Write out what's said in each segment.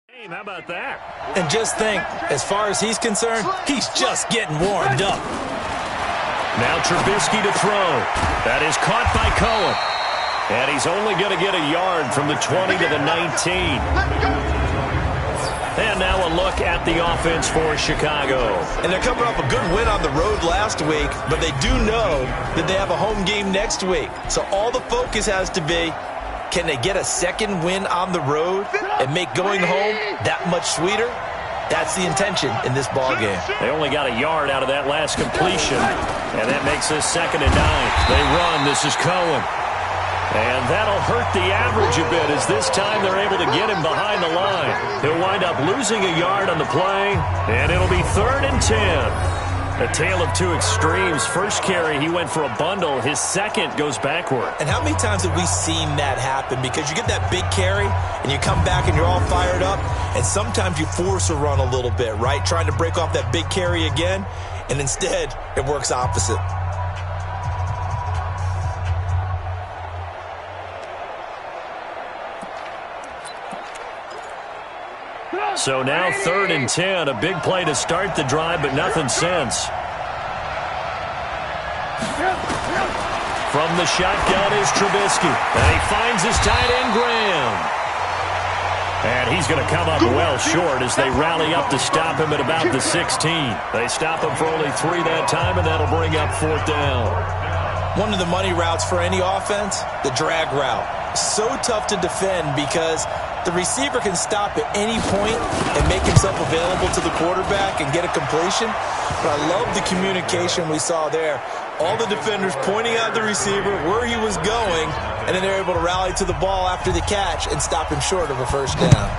How about that? And just think, as far as he's concerned, he's just getting warmed up. Now Trubisky to throw. That is caught by Cohen. And he's only going to get a yard from the 20 to the 19. And now a look at the offense for Chicago. And they're coming off a good win on the road last week, but they do know that they have a home game next week. So all the focus has to be, can they get a second win on the road and make going home that much sweeter? That's the intention in this ballgame. They only got a yard out of that last completion, and that makes this 2nd and 9. They run. This is Cohen. And that'll hurt the average a bit as this time they're able to get him behind the line. He'll wind up losing a yard on the play, and it'll be 3rd and 10. A tale of two extremes. First carry, he went for a bundle. His second goes backward. And how many times have we seen that happen? Because you get that big carry, and you come back and you're all fired up, and sometimes you force a run a little bit, right? Trying to break off that big carry again, and instead it works opposite. So now 3rd and 10, a big play to start the drive, but nothing since. From the shotgun is Trubisky, and he finds his tight end Graham. And he's going to come up well short as they rally up to stop him at about the 16. They stop him for only 3 that time, and that'll bring up 4th down. One of the money routes for any offense, the drag route. So tough to defend because the receiver can stop at any point and make himself available to the quarterback and get a completion. But I love the communication we saw there. All the defenders pointing at the receiver where he was going, and then they're able to rally to the ball after the catch and stop him short of a 1st down.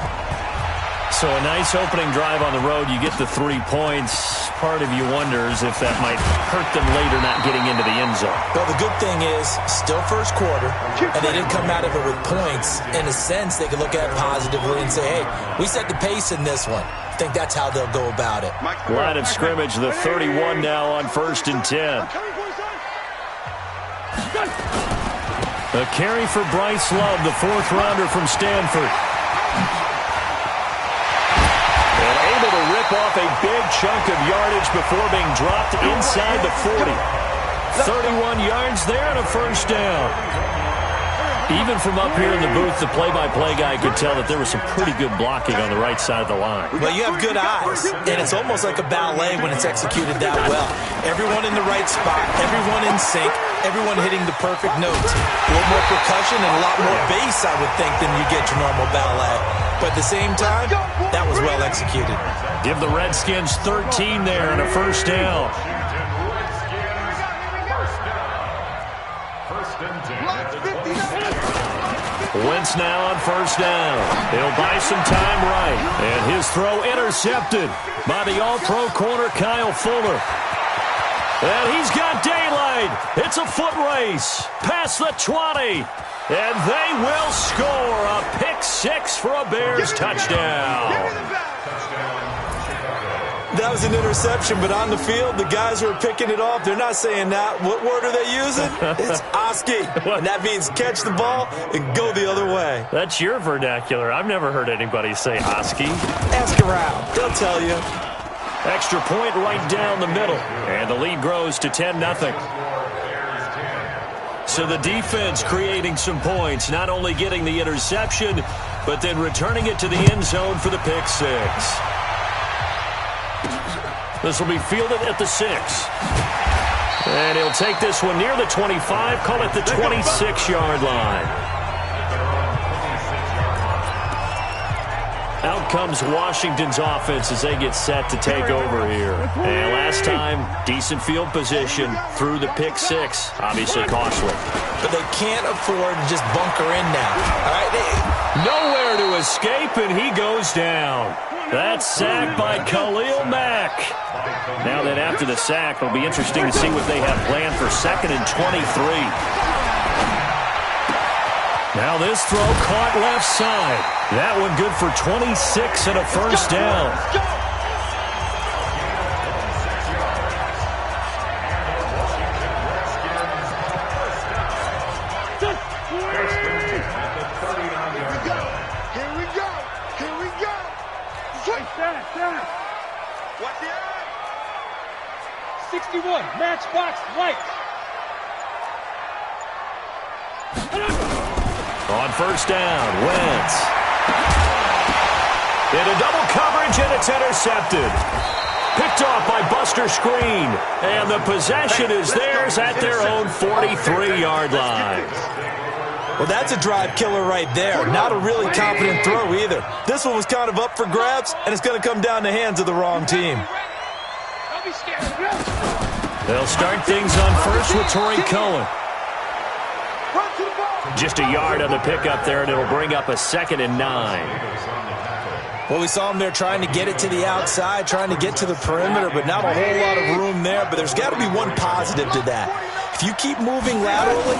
So a nice opening drive on the road. You get the 3 points. Part of you wonders if that might hurt them later not getting into the end zone. Well, the good thing is, still first quarter, and they didn't come out of it with points. In a sense, they can look at it positively and say, hey, we set the pace in this one. I think that's how they'll go about it. Line of scrimmage, the 31 now on 1st and 10. A carry for Bryce Love, the 4th rounder from Stanford. Able to rip off a big chunk of yardage before being dropped inside the 40. 31 yards there and a 1st down. Even from up here in the booth, the play-by-play guy could tell that there was some pretty good blocking on the right side of the line. Well, you have good eyes, and it's almost like a ballet when it's executed that well. Everyone in the right spot, everyone in sync, everyone hitting the perfect notes. A little more percussion and a lot more bass, I would think, than you get your normal ballet. But at the same time, that was well executed. Give the Redskins 13 there and a 1st down. Wentz now on 1st down. He'll buy some time right. And his throw intercepted by the all-pro corner Kyle Fuller. And he's got daylight. It's a foot race past the 20. And they will score a pick 6 for a Bears touchdown. That was an interception, but on the field, the guys who are picking it off, they're not saying that. What word are they using? It's Oski. And that means catch the ball and go the other way. That's your vernacular. I've never heard anybody say Oski. Ask around. They'll tell you. Extra point right down the middle. And the lead grows to 10-0. So the defense creating some points, not only getting the interception, but then returning it to the end zone for the pick 6. This will be fielded at the 6. And he'll take this one near the 25, call it the 26-yard line. Out comes Washington's offense as they get set to take over here. And last time, decent field position through the pick 6. Obviously costly. But they can't afford to just bunker in now. All right? Nowhere to escape, and he goes down. That's sacked by Khalil Mack. Now that after the sack, it'll be interesting to see what they have planned for 2nd and 23. Now this throw caught left side. That one good for 26 and a 1st down. Here we go. 61, Matchbox Lights. On first down, Wentz. Into double coverage, and it's intercepted. Picked off by Buster Screen. And the possession is theirs at their own 43-yard line. Well, that's a drive killer right there. Not a really confident throw either. This one was kind of up for grabs, and it's going to come down the hands of the wrong team. They'll start things on first with Torrey Cohen. Just a yard on the pickup there, and it'll bring up a 2nd and 9. Well, we saw him there trying to get it to the outside, trying to get to the perimeter, but not a whole lot of room there. But there's got to be one positive to that. If you keep moving laterally,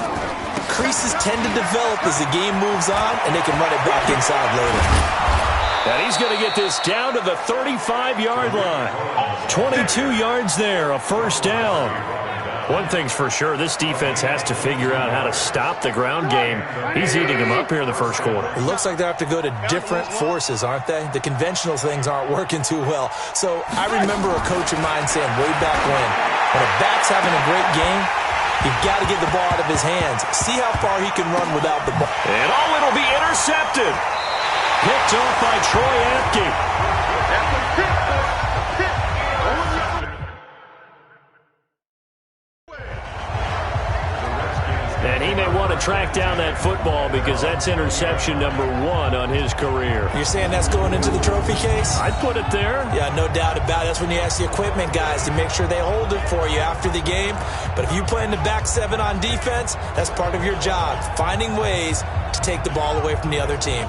creases tend to develop as the game moves on, and they can run it back inside later. And he's going to get this down to the 35-yard line. 22 yards there, a first down. One thing's for sure, this defense has to figure out how to stop the ground game. He's eating them up here in the first quarter. It looks like they have to go to different forces, aren't they? The conventional things aren't working too well. So I remember a coach of mine saying way back when a back's having a great game, you've got to get the ball out of his hands. See how far he can run without the ball. And it'll be intercepted. Picked off by Troy Apke. And he may want to track down that football because that's interception number 1 on his career. You're saying that's going into the trophy case? I'd put it there. Yeah, no doubt about it. That's when you ask the equipment guys to make sure they hold it for you after the game. But if you play in the back 7 on defense, that's part of your job, finding ways to take the ball away from the other team.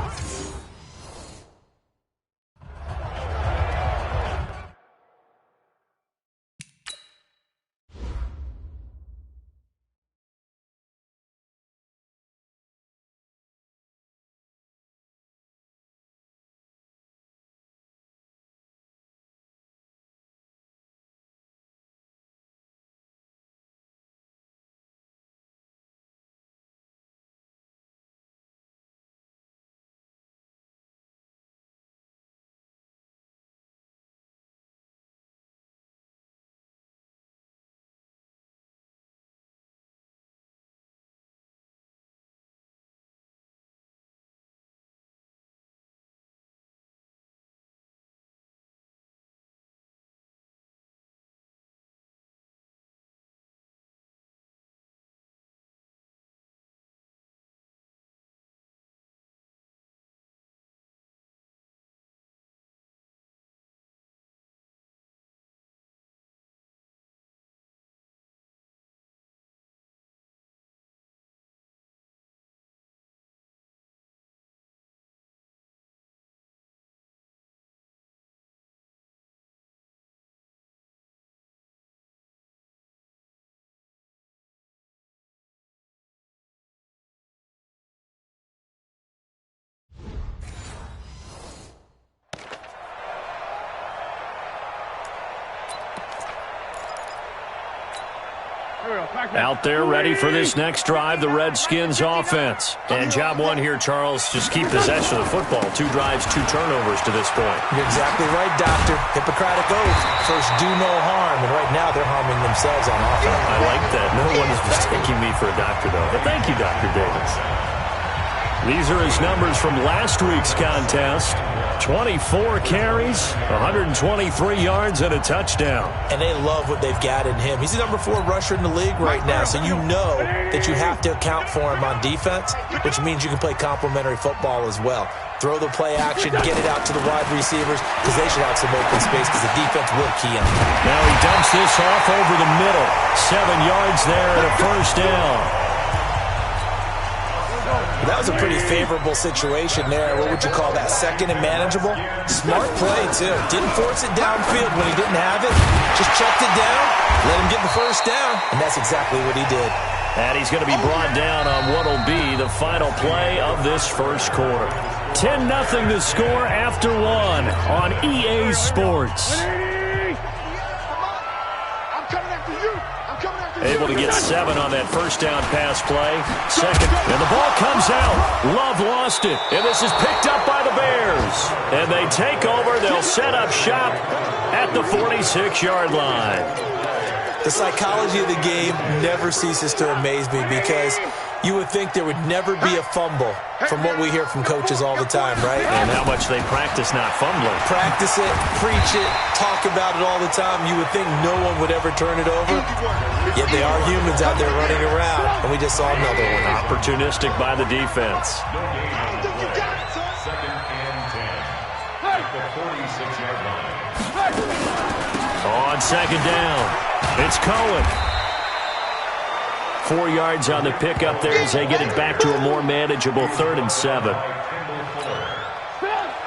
Out there ready for this next drive, the Redskins offense. And job 1 here, Charles, just keep possession of the football. 2 drives, 2 turnovers to this point. You're exactly right, Doctor. Hippocratic oath. First, do no harm. And right now, they're harming themselves on offense. I like that. No one is mistaking me for a doctor, though. But thank you, Dr. Davis. These are his numbers from last week's contest. 24 carries, 123 yards, and a touchdown. And they love what they've got in him. He's the number 4 rusher in the league right now, so you know that you have to account for him on defense, which means you can play complementary football as well. Throw the play action, get it out to the wide receivers, because they should have some open space, because the defense will key on him. Now he dumps this off over the middle. 7 yards there and a first down. That was a pretty favorable situation there. What would you call that? 2nd and manageable? Smart play, too. Didn't force it downfield when he didn't have it. Just checked it down, let him get the first down, and that's exactly what he did. And he's going to be brought down on what will be the final play of this first quarter. 10-0 the score after 1 on EA Sports. Able to get 7 on that first down pass play. Second, and the ball comes out. Love lost it, and this is picked up by the Bears. And they take over. They'll set up shop at the 46-yard line. The psychology of the game never ceases to amaze me because you would think there would never be a fumble from what we hear from coaches all the time, right? And how much they practice not fumbling. Practice it, preach it, talk about it all the time. You would think no one would ever turn it over. Yet they are humans out there running around, and we just saw another one. Opportunistic by the defense. Second and 10. At the 46-yard line. On second down, it's Cohen. 4 yards on the pickup there as they get it back to a more manageable 3rd and 7.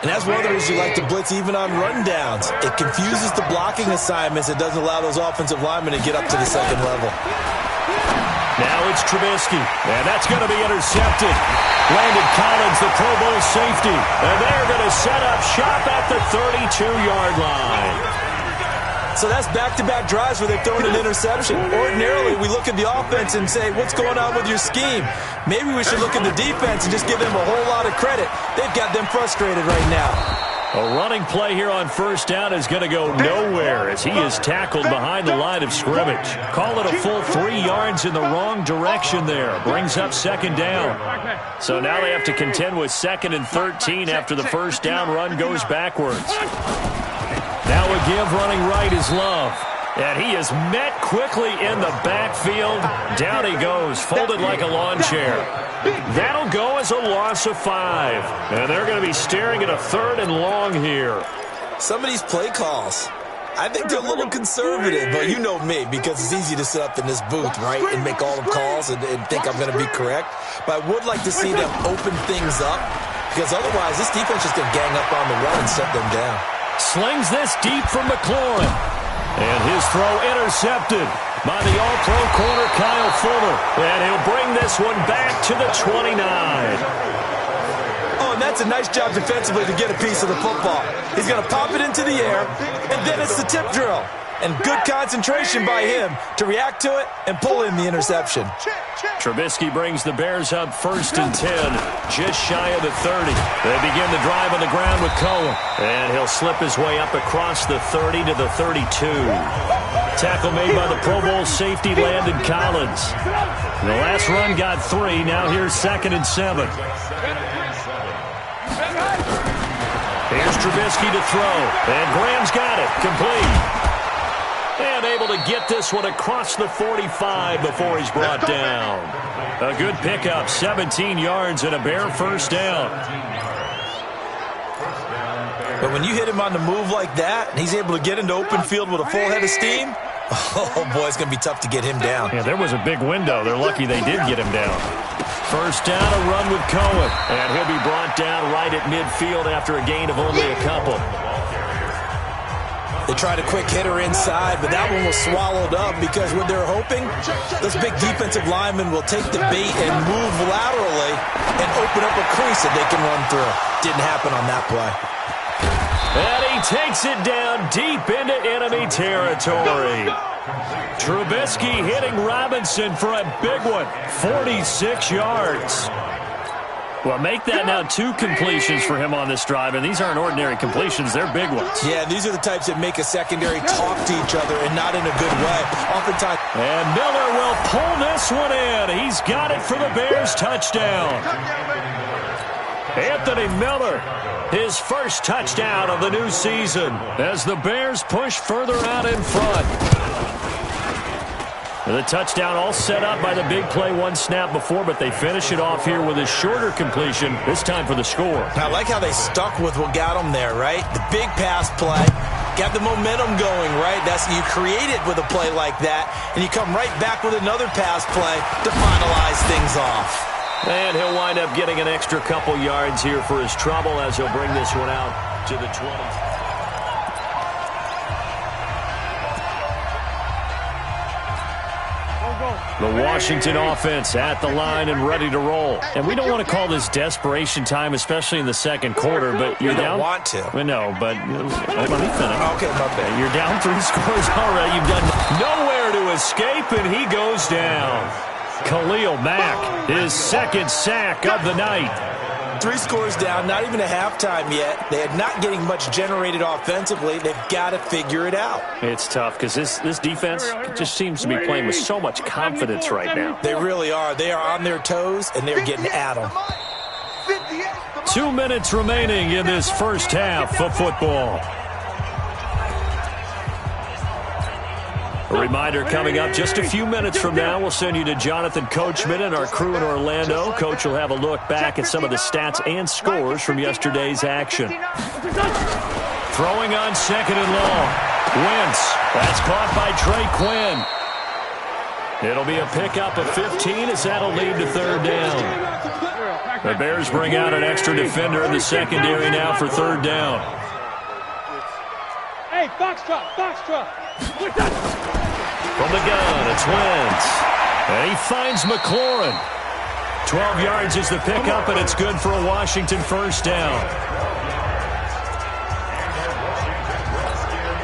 And that's one of the reasons you like to blitz even on rundowns. It confuses the blocking assignments. It doesn't allow those offensive linemen to get up to the second level. Now it's Trubisky, and that's going to be intercepted. Landon Collins, the Pro Bowl safety, and they're going to set up shop at the 32-yard line. So that's back-to-back drives where they've thrown an interception. Ordinarily, we look at the offense and say, what's going on with your scheme? Maybe we should look at the defense and just give them a whole lot of credit. They've got them frustrated right now. A running play here on first down is going to go nowhere as he is tackled behind the line of scrimmage. Call it a full 3 yards in the wrong direction there. Brings up second down. So now they have to contend with 2nd and 13 after the first down run goes backwards. Now a give running right is Love. And he is met quickly in the backfield. Down he goes, folded like a lawn chair. That'll go as a loss of 5. And they're going to be staring at a 3rd and long here. Some of these play calls, I think they're a little conservative, but you know me, because it's easy to sit up in this booth, right, and make all the calls and think I'm going to be correct. But I would like to see them open things up, because otherwise this defense is going to gang up on the run and shut them down. Slings this deep from McLaurin. And his throw intercepted by the all-pro corner Kyle Fuller. And he'll bring this one back to the 29. Oh, and that's a nice job defensively to get a piece of the football. He's going to pop it into the air, and then it's the tip drill. And good concentration by him to react to it and pull in the interception. Trubisky brings the Bears up 1st and 10, just shy of the 30. They begin the drive on the ground with Cohen. And he'll slip his way up across the 30 to the 32. Tackle made by the Pro Bowl safety Landon Collins. The last run got 3. Now here's 2nd and 7. Here's Trubisky to throw. And Graham's got it. Complete. And able to get this one across the 45 before he's brought down. A good pickup, 17 yards and a Bear first down. But when you hit him on the move like that, and he's able to get into open field with a full head of steam, oh boy, it's going to be tough to get him down. Yeah, there was a big window. They're lucky they did get him down. First down, a run with Cohen. And he'll be brought down right at midfield after a gain of only a couple. They tried a quick hitter inside, but that one was swallowed up because what they're hoping, those big defensive linemen will take the bait and move laterally and open up a crease that they can run through. Didn't happen on that play. And he takes it down deep into enemy territory. Trubisky hitting Robinson for a big one, 46 yards. Well, make that now 2 completions for him on this drive, and these aren't ordinary completions. They're big ones. Yeah, these are the types that make a secondary talk to each other and not in a good way. Oftentimes. And Miller will pull this one in. He's got it for the Bears touchdown. Anthony Miller, his first touchdown of the new season as the Bears push further out in front. The touchdown all set up by the big play 1 snap before, but they finish it off here with a shorter completion, this time for the score. I like how they stuck with what got them there, right? The big pass play, got the momentum going, right? That's you create it with a play like that, and you come right back with another pass play to finalize things off. And he'll wind up getting an extra couple yards here for his trouble as he'll bring this one out to the 20. The Washington offense at the line and ready to roll. And we don't want to call this desperation time, especially in the second quarter, but you're down. You don't want to. We know, but let me finish. Okay, my bad. You're down 3 scores already. You've done nowhere to escape, and he goes down. Khalil Mack, his second sack of the night. 3 scores down, not even a halftime yet. They are not getting much generated offensively. They've got to figure it out. It's tough because this defense just seems to be playing with so much confidence right now. They really are. They are on their toes, and they're getting at them. 2 minutes remaining in this first half of football. A reminder coming up just a few minutes from now, we'll send you to Jonathan Coachman and our crew in Orlando. Coach will have a look back at some of the stats and scores from yesterday's action. Throwing on second and long. Wentz. That's caught by Trey Quinn. It'll be a pickup of 15 as that'll lead to third down. The Bears bring out an extra defender in the secondary now for third down. Hey, box drop, box drop. From the gun, it's Wentz. And he finds McLaurin. 12 yards is the pickup, and it's good for a Washington first down.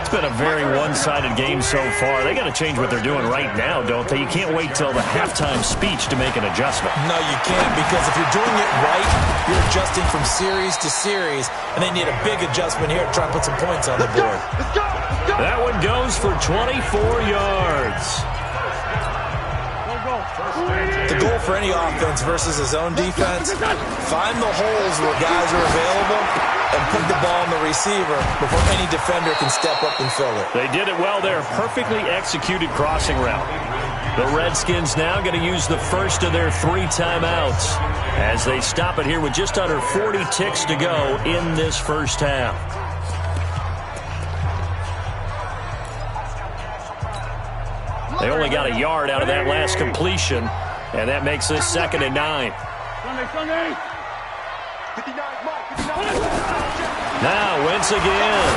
It's been a very one-sided game so far. They got to change what they're doing right now, don't they? You can't wait till the halftime speech to make an adjustment. No, you can't, because if you're doing it right, you're adjusting from series to series, and they need a big adjustment here to try and put some points on the board. That one goes for 24 yards. The goal for any offense versus his own defense, find the holes where guys are available and put the ball on the receiver before any defender can step up and fill it. They did it well there. Perfectly executed crossing route. The Redskins now going to use the first of their 3 timeouts as they stop it here with just under 40 ticks to go in this first half. They only got a yard out of that last completion, and that makes this 2nd and 9. Now Wentz again.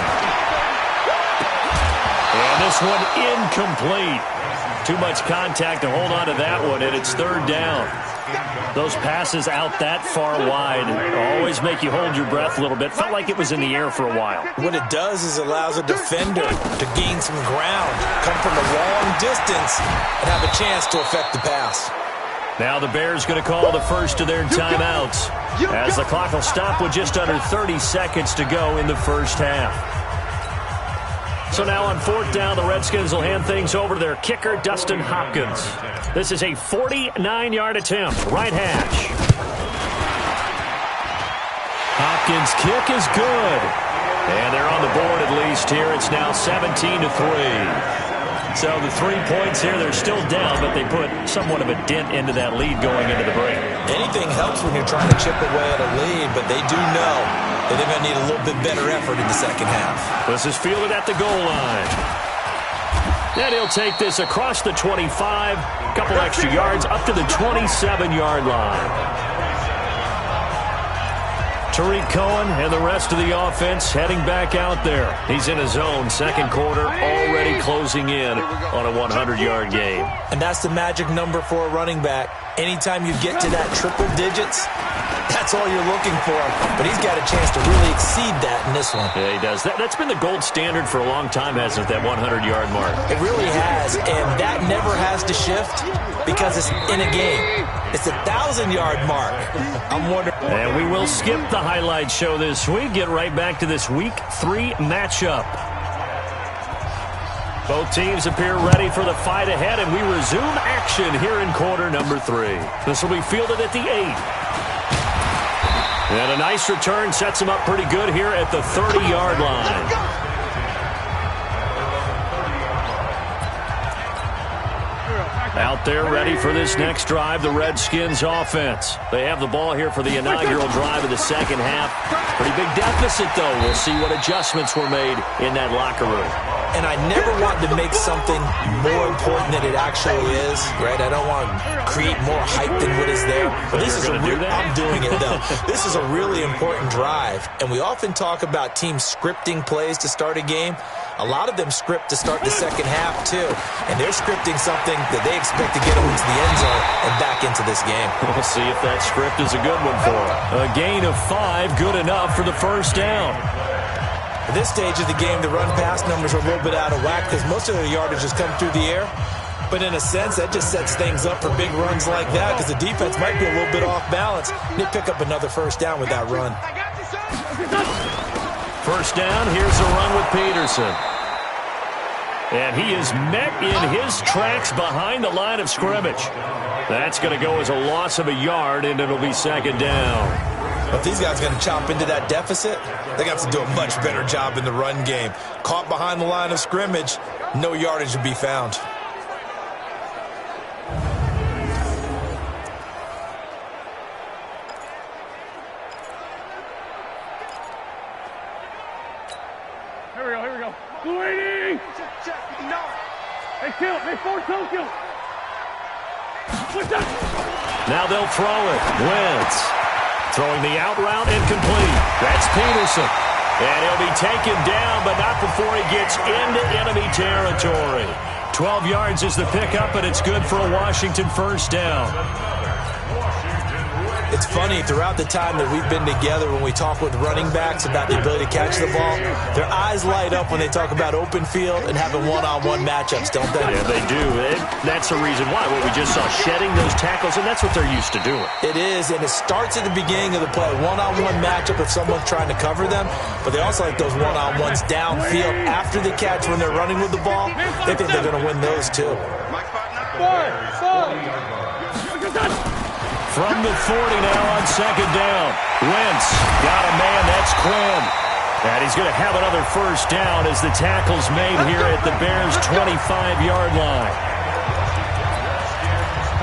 And this one incomplete. Too much contact to hold on to that one, and it's third down. Those passes out that far wide always make you hold your breath a little bit. Felt like it was in the air for a while. What it does is allows a defender to gain some ground, come from a long distance, and have a chance to affect the pass. Now the Bears going to call the first of their timeouts as the clock will stop with just under 30 seconds to go in the first half. So now on 4th down, the Redskins will hand things over to their kicker, Dustin Hopkins. This is a 49-yard attempt, right hash. Hopkins' kick is good. And they're on the board at least here. It's now 17-3. So the 3 points here, they're still down, but they put somewhat of a dent into that lead going into the break. Anything helps when you're trying to chip away at a lead, but they do know that they're going to need a little bit better effort in the second half. This is fielded at the goal line. And he'll take this across the 25, a couple extra yards, up to the 27-yard line. Tariq Cohen and the rest of the offense heading back out there. He's in his own second quarter, already closing in on a 100-yard game. And that's the magic number for a running back. Anytime you get to that triple digits, that's all you're looking for. But he's got a chance to really exceed that in this one. Yeah, he does. That's been the gold standard for a long time, hasn't it, that 100-yard mark? It really has, and that never has to shift because it's in a game. It's a 1,000-yard mark. I'm wondering. And we will skip the highlight show this week. Get right back to this Week 3 matchup. Both teams appear ready for the fight ahead, and we resume action here in quarter number 3. This will be fielded at the 8. And a nice return sets him up pretty good here at the 30-yard line. Out there ready for this next drive, the Redskins offense. They have the ball here for the inaugural drive of the second half. Pretty big deficit, though. We'll see what adjustments were made in that locker room. And I never want to make something more important than it actually is, right? I don't want to create more hype than what is there. But this is I'm doing it, though. This is a really important drive. And we often talk about teams scripting plays to start a game. A lot of them script to start the second half, too. And they're scripting something that they expect to get them into the end zone and back into this game. We'll see if that script is a good one for them. A gain of 5, good enough for the first down. At this stage of the game, the run-pass numbers are a little bit out of whack because most of their yardage has come through the air. But in a sense, that just sets things up for big runs like that because the defense might be a little bit off balance. And they pick up another first down with that run. First down, here's a run with Peterson. And he is met in his tracks behind the line of scrimmage. That's going to go as a loss of a yard, and it'll be second down. But if these guys are going to chop into that deficit, they're going to have to do a much better job in the run game. Caught behind the line of scrimmage, no yardage to be found. Here we go. 280! Hey, kill! Hey, force kill! What's up? Now they'll throw it. Wentz throwing the out route incomplete. That's Peterson. And he'll be taken down, but not before he gets into enemy territory. 12 yards is the pickup, and it's good for a Washington first down. It's funny, throughout the time that we've been together, when we talk with running backs about the ability to catch the ball, their eyes light up when they talk about open field and having one-on-one matchups, don't they? Yeah, they do. That's the reason why. What we just saw, shedding those tackles, and that's what they're used to doing. It is, and it starts at the beginning of the play. One-on-one matchup if someone's trying to cover them, but they also like those one-on-ones downfield after the catch when they're running with the ball. They think they're going to win those, too. From the 40 now on second down. Wentz got a man. That's Quinn. And he's going to have another first down as the tackle's made here at the Bears' 25-yard line.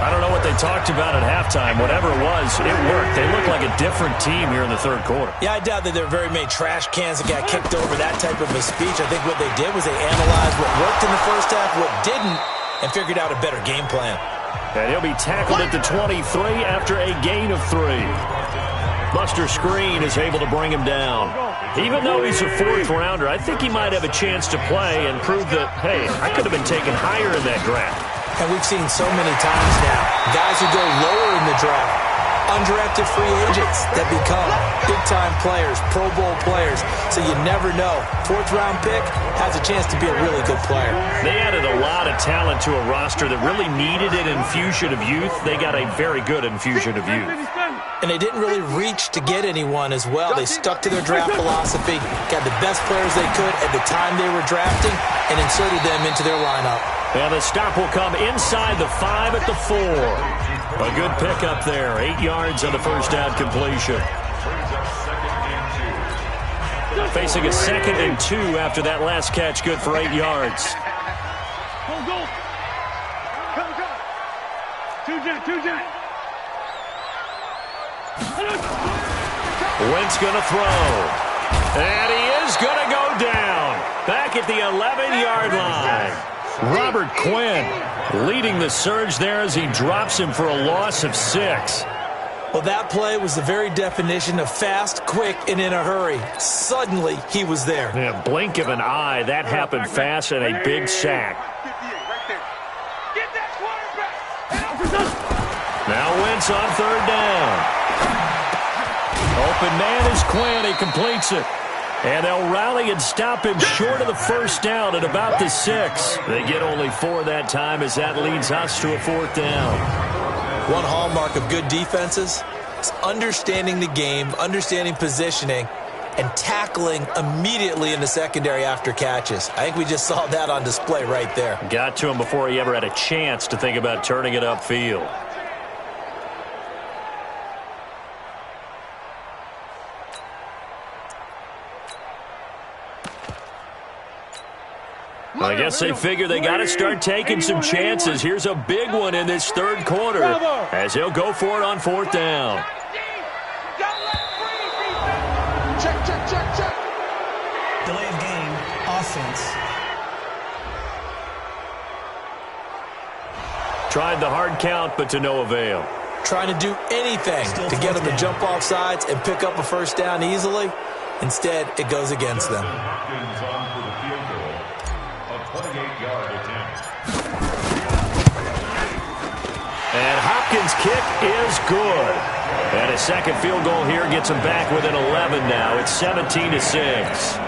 I don't know what they talked about at halftime. Whatever it was, it worked. They look like a different team here in the third quarter. Yeah, I doubt that there were very many trash cans that got kicked over that type of a speech. I think what they did was they analyzed what worked in the first half, what didn't, and figured out a better game plan. And he'll be tackled at the 23 after a gain of 3. Buster Screen is able to bring him down. Even though he's a fourth-rounder, I think he might have a chance to play and prove that, hey, I could have been taken higher in that draft. And we've seen so many times now, guys who go lower in the draft, undrafted free agents that become big-time players, Pro Bowl players, so you never know. Fourth-round pick has a chance to be a really good player. They added a lot of talent to a roster that really needed an infusion of youth. They got a very good infusion of youth. And they didn't really reach to get anyone as well. They stuck to their draft philosophy, got the best players they could at the time they were drafting, and inserted them into their lineup. And the stop will come inside the 5 at the 4. A good pickup there. 8 yards on the first down completion. Facing a 2nd and 2 after that last catch, good for 8 yards. Go. Two jet. Wentz going to throw. And he is going to go down. Back at the 11-yard line. Robert Quinn leading the surge there as he drops him for a loss of 6. Well, that play was the very definition of fast, quick, and in a hurry. Suddenly, he was there. Yeah, blink of an eye. That happened fast and a big sack. Now Wentz on third down. Open man is Quinn. He completes it. And they'll rally and stop him short of the first down at about the 6. They get only 4 that time as that leads us to a 4th down. One hallmark of good defenses is understanding the game, understanding positioning, and tackling immediately in the secondary after catches. I think we just saw that on display right there. Got to him before he ever had a chance to think about turning it upfield. I guess they figure they got to start taking some chances. Here's a big one in this third quarter as he'll go for it on 4th down. Check. Delay of game, offense. Tried the hard count, but to no avail. Trying to do anything to get them to jump off sides and pick up a first down easily. Instead, it goes against them. And Hopkins' kick is good. And a second field goal here gets him back within 11 now. It's 17-6.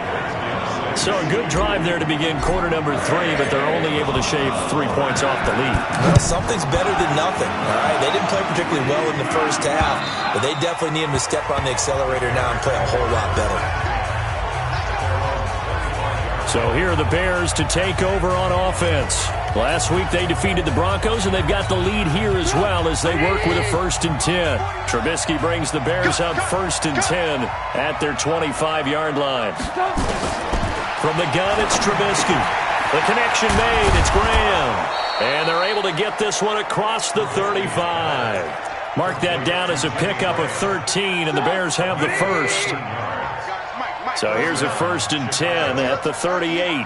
So a good drive there to begin quarter number 3, but they're only able to shave 3 points off the lead. Well, something's better than nothing. All right, they didn't play particularly well in the first half, but they definitely need them to step on the accelerator now and play a whole lot better. So here are the Bears to take over on offense. Last week they defeated the Broncos, and they've got the lead here as well as they work with a 1st and 10. Trubisky brings the Bears up 1st and 10 at their 25-yard line. From the gun, it's Trubisky. The connection made. It's Graham. And they're able to get this one across the 35. Mark that down as a pickup of 13, and the Bears have the first. So here's a 1st and 10 at the 38.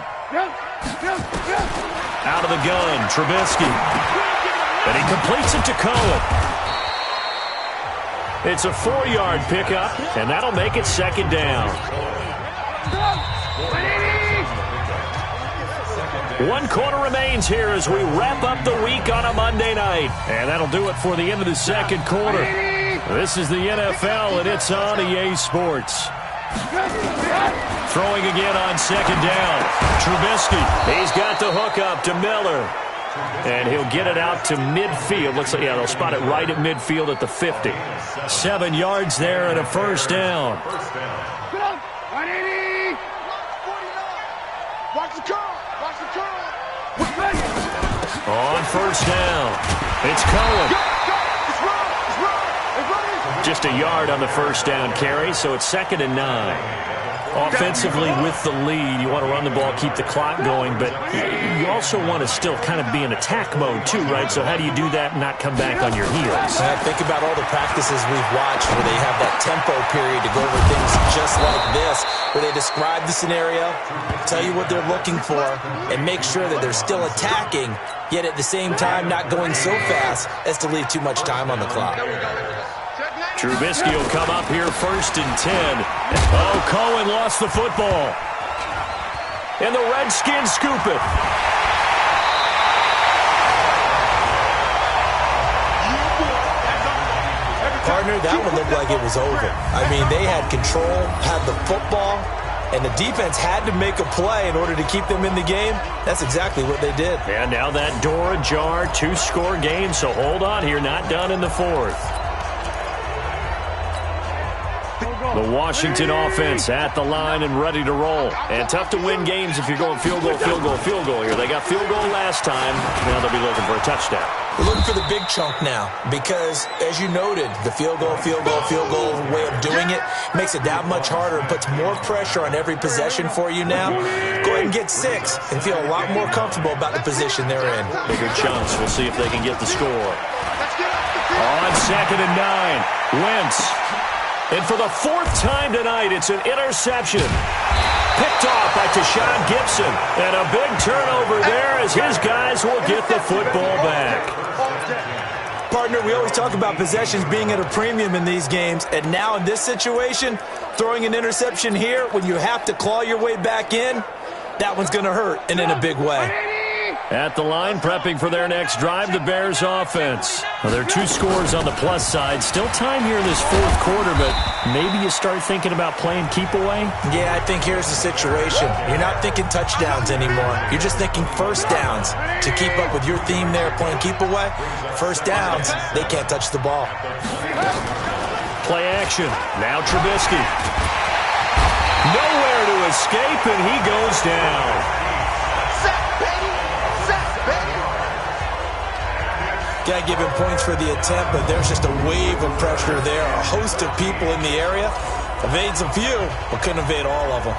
Out of the gun, Trubisky. And he completes it to Cohen. It's a 4-yard pickup, and that'll make it 2nd down. 1 quarter remains here as we wrap up the week on a Monday night. And that'll do it for the end of the 2nd quarter. This is the NFL, and it's on EA Sports. Throwing again on 2nd down. Trubisky, he's got the hook up to Miller. And he'll get it out to midfield. Looks like, yeah, they'll spot it right at midfield at the 50. 7 yards there and a 1st down. On 1st down, it's Cohen. Just a yard on the 1st down carry, so it's 2nd and 9. Offensively with the lead, you want to run the ball, keep the clock going, but you also want to still kind of be in attack mode too, right? So how do you do that and not come back on your heels? Think about all the practices we've watched where they have that tempo period to go over things just like this, where they describe the scenario, tell you what they're looking for, and make sure that they're still attacking, yet at the same time not going so fast as to leave too much time on the clock. Trubisky will come up here 1st and 10. Oh, Cohen lost the football. And the Redskins scoop it. Partner, that one looked like it was over. I mean, they had control, had the football, and the defense had to make a play in order to keep them in the game. That's exactly what they did. And now that door ajar, 2-score game, so hold on here, not done in the 4th. The Washington offense at the line and ready to roll. And tough to win games if you're going field goal, field goal, field goal here. They got field goal last time. Now they'll be looking for a touchdown. We're looking for the big chunk now because, as you noted, the field goal way of doing it makes it that much harder and puts more pressure on every possession for you now. Go ahead and get 6 and feel a lot more comfortable about the position they're in. Bigger chunks. We'll see if they can get the score. On 2nd and 9, Wentz. And for the 4th time tonight, it's an interception. Picked off by Tashawn Gibson. And a big turnover there as his guys will get the football back. Partner, we always talk about possessions being at a premium in these games. And now in this situation, throwing an interception here when you have to claw your way back in, that one's going to hurt, and in a big way. At the line, prepping for their next drive, the Bears offense. Well, there are 2 scores on the plus side. Still time here in this 4th quarter, but maybe you start thinking about playing keep away? Yeah, I think here's the situation. You're not thinking touchdowns anymore. You're just thinking 1st downs. To keep up with your theme there, playing keep away, 1st downs, they can't touch the ball. Play action. Now Trubisky. Nowhere to escape, and he goes down. Got to give him points for the attempt, but there's just a wave of pressure there. A host of people in the area. Evades a few, but couldn't evade all of them.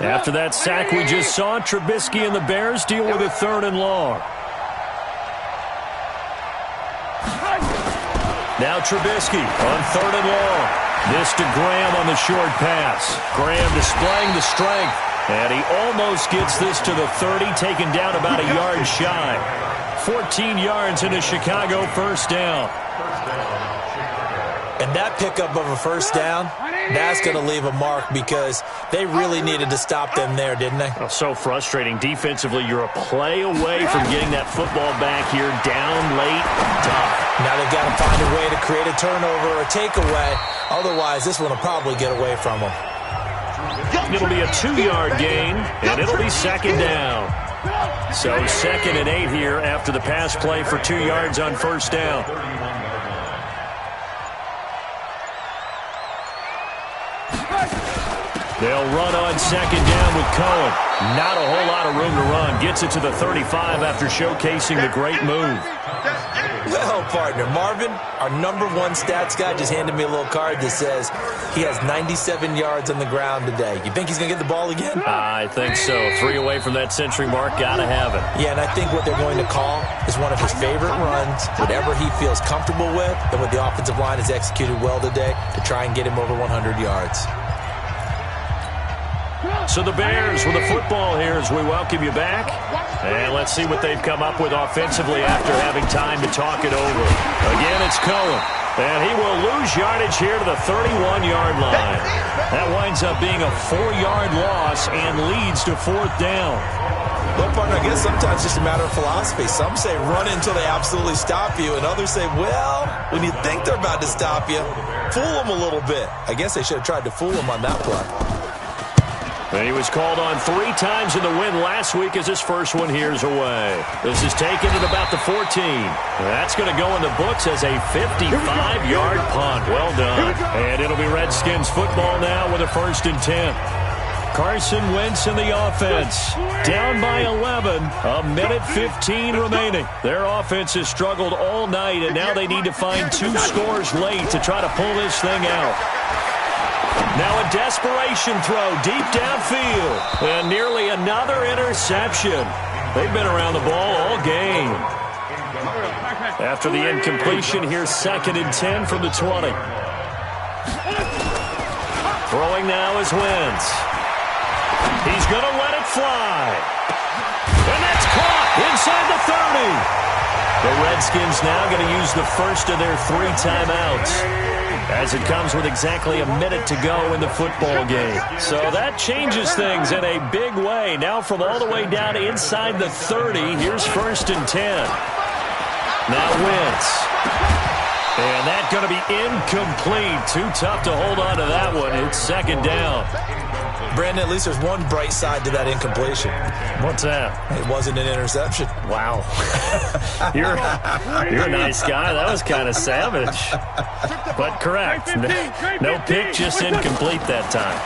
After that sack we just saw, Trubisky and the Bears deal with a 3rd and long. Now Trubisky on 3rd and long. This to Graham on the short pass. Graham displaying the strength. And he almost gets this to the 30, taken down about a yard shy. 14 yards in a Chicago 1st down. And that pickup of a first down, that's going to leave a mark because they really needed to stop them there, didn't they? Oh, so frustrating. Defensively, you're a play away from getting that football back here, down late, tough. Now they've got to find a way to create a turnover or a takeaway. Otherwise, this one will probably get away from them. It'll be a 2-yard gain, and it'll be second down. So 2nd and 8 here after the pass play for 2 yards on first down. They'll run on second down with Cohen. Not a whole lot of room to run. Gets it to the 35 after showcasing the great move. Well, partner, Marvin, our #1 stats guy just handed me a little card that says he has 97 yards on the ground today. You think he's going to get the ball again? I think so. 3 away from that century mark. Got to have it. Yeah, and I think what they're going to call is one of his favorite runs, whatever he feels comfortable with, and what the offensive line has executed well today to try and get him over 100 yards. So the Bears with the football here as we welcome you back. And let's see what they've come up with offensively after having time to talk it over. Again, it's Cohen. And he will lose yardage here to the 31-yard line. That winds up being a 4-yard loss and leads to 4th down. Well, partner, I guess sometimes it's just a matter of philosophy. Some say run until they absolutely stop you, and others say, well, when you think they're about to stop you, fool them a little bit. I guess they should have tried to fool them on that play. And he was called on 3 times in the win last week as his first one here's away. This is taken at about the 14. That's going to go in the books as a 55-yard punt. Well done. And it'll be Redskins football now with a 1st and 10. Carson Wentz in the offense. Down by 11. A minute 15 remaining. Their offense has struggled all night, and now they need to find 2 scores late to try to pull this thing out. Now a desperation throw deep downfield. And nearly another interception. They've been around the ball all game. After the incompletion, here's 2nd and 10 from the 20. Throwing now is Wentz. He's going to let it fly. And that's caught inside the 30. The Redskins now going to use the first of their 3 timeouts, as it comes with exactly a minute to go in the football game. So that changes things in a big way. Now from all the way down inside the 30, here's 1st and 10. Now Wentz. And that's going to be incomplete. Too tough to hold on to that one. It's 2nd down. Brandon, at least there's one bright side to that incompletion. What's that? It wasn't an interception. Wow. You're a nice guy. That was kind of savage. But correct. No pick, just incomplete that time.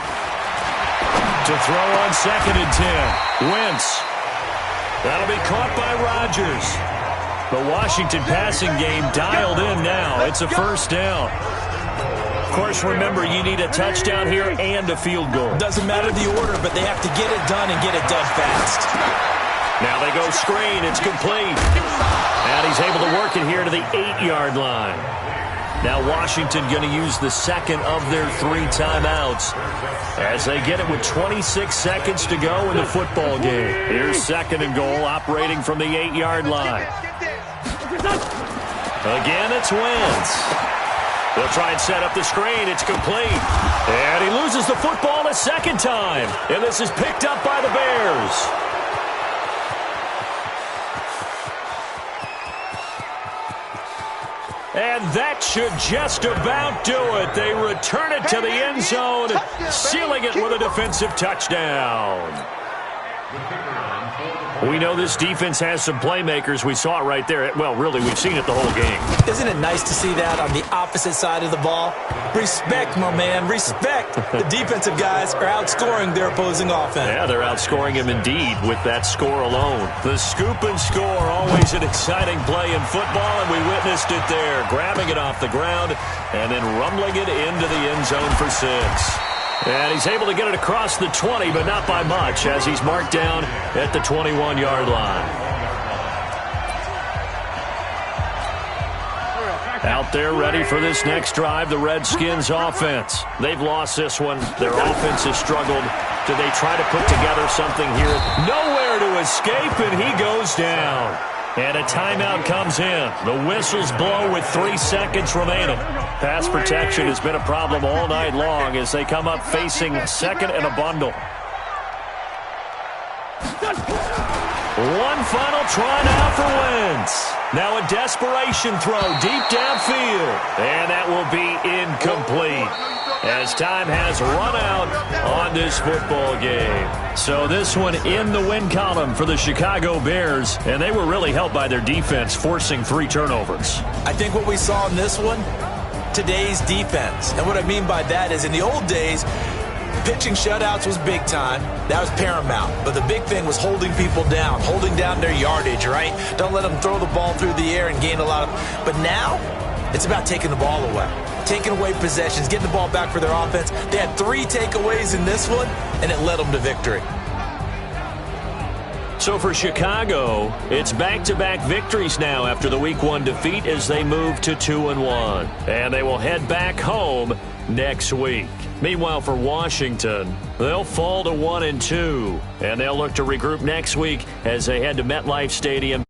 To throw on 2nd and 10. Wentz. That'll be caught by Rodgers. The Washington passing game dialed in now. It's a 1st down. Of course, remember, you need a touchdown here and a field goal. Doesn't matter the order, but they have to get it done and get it done fast. Now they go screen. It's complete. And he's able to work it here to the 8-yard line. Now Washington going to use the 2nd of their 3 timeouts as they get it with 26 seconds to go in the football game. Here's 2nd and goal, operating from the 8-yard line. Again, it's Wentz. They'll try and set up the screen. It's complete. And he loses the football a 2nd time. And this is picked up by the Bears. And that should just about do it. They return it to the end zone, sealing it with a defensive touchdown. We know this defense has some playmakers. We saw it right there. Well, really, we've seen it the whole game. Isn't it nice to see that on the opposite side of the ball? Respect, my man, respect. The defensive guys are outscoring their opposing offense. Yeah, they're outscoring him indeed with that score alone. The scoop and score, always an exciting play in football, and we witnessed it there. Grabbing it off the ground and then rumbling it into the end zone for 6. And he's able to get it across the 20, but not by much, as he's marked down at the 21-yard line. Out there ready for this next drive, the Redskins offense. They've lost this one. Their offense has struggled. Do they try to put together something here? Nowhere to escape, and he goes down. And a timeout comes in. The whistles blow with 3 seconds remaining. Pass protection has been a problem all night long as they come up facing second and a bundle. One final try now for Wentz. Now a desperation throw deep downfield. And that will be incomplete as time has run out on this football game. So this one in the win column for the Chicago Bears, and they were really helped by their defense forcing 3 turnovers. I think what we saw in this one, today's defense. And what I mean by that is in the old days, pitching shutouts was big time. That was paramount. But the big thing was holding people down, holding down their yardage, right? Don't let them throw the ball through the air and gain a lot of... But now, it's about taking the ball away. Taking away possessions, getting the ball back for their offense. They had 3 takeaways in this one, and it led them to victory. So for Chicago, it's back-to-back victories now after the Week 1 defeat as they move to 2-1. And they will head back home next week. Meanwhile, for Washington, they'll fall to 1-2, and they'll look to regroup next week as they head to MetLife Stadium.